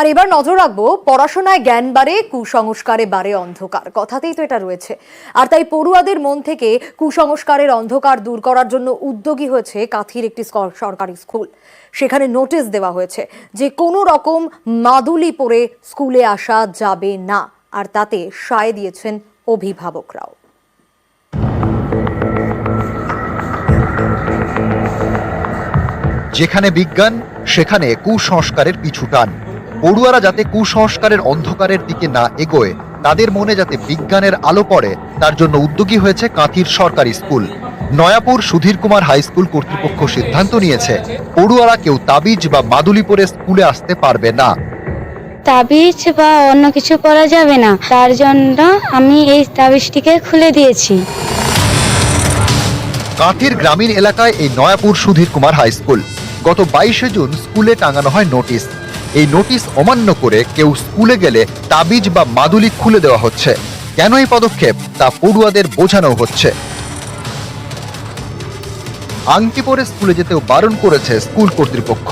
আর এবার নজর রাখবো পড়াশোনায় জ্ঞান বাড়ে, কুসংস্কারে বাড়ে অন্ধকার। কথাতেই তো এটা রয়েছে। আর তাই পড়ুয়াদের মন থেকে কুসংস্কারের অন্ধকার দূর করার জন্য উদ্যোগী হয়েছে কাঁথির একটি সরকারি স্কুল। সেখানে নোটিশ দেওয়া হয়েছে যে কোনো রকম মাদুলি পরে স্কুলে আসা যাবে না। আর তাতে সায় দিয়েছেন অভিভাবকরাও। যেখানে বিজ্ঞান সেখানে কুসংস্কারের পিছু টান। পড়ুয়ারা যাতে কুসংস্কারের অন্ধকারের দিকে না এগোয়, তাদের মনে যাতে বিজ্ঞানের আলো পড়ে, তার জন্য উদ্যোগী হয়েছে কাঁথির সরকারি school. Nayapur Sudhir Kumar high school কর্তৃপক্ষ সিদ্ধান্ত নিয়েছে পড়ুয়ারা কেউ তাবিজ বা মাদুলি পরে স্কুলে আসতে পারবে না। তাবিজ বা অন্য কিছু পরা যাবে না, তার জন্য আমি এই তাবিজটিকে খুলে দিয়েছি। কাঁথির গ্রামীণ এলাকায় এই নয়াপুর সুধীর কুমার হাই স্কুল। গত 22শে জুন স্কুলে টাঙানো হয় নোটিশ। এই নোটিশ অমান্য করে কেউ স্কুলে গেলে তাবিজ বা মাদুলি খুলে দেওয়া হচ্ছে। কেন এই পদক্ষেপ তা পড়ুয়াদের বোঝানো হচ্ছে। আংটি পরে স্কুলে যেতেও বারণ করেছে স্কুল কর্তৃপক্ষ।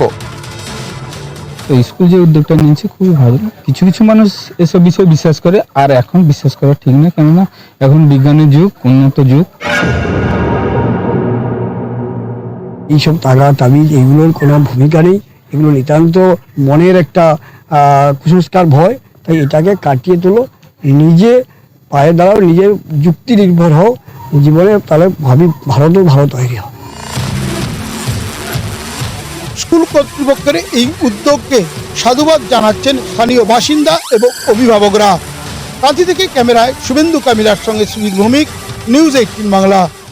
স্কুল যে উদ্যোগটা নিয়েছে খুবই ভালো। কিছু কিছু মানুষ এসব বিষয়ে বিশ্বাস করে, আর এখন বিশ্বাস করা ঠিক না, কেননা এখন বিজ্ঞানের যুগ, উন্নত যুগ। এইসব তাগা তাবিজ এগুলোর কোনো ভূমিকা নেই। এগুলো নিতান্ত মনের একটা কুসংস্কার ভয়। তাই এটাকে কাটিয়ে তোলো, নিজে পায়ে দাঁড়াও, নিজের যুক্তি নির্ভর হও জীবনে, তাহলে ভারতও ভালো তৈরি হবে। স্কুল কর্তৃপক্ষের এই উদ্যোগকে সাধুবাদ জানাচ্ছেন স্থানীয় বাসিন্দা এবং অভিভাবকরা। কাঁথি থেকে ক্যামেরায় শুভেন্দু কামিলার সঙ্গে সুবীর ভৌমিক, নিউজ 18 বাংলা।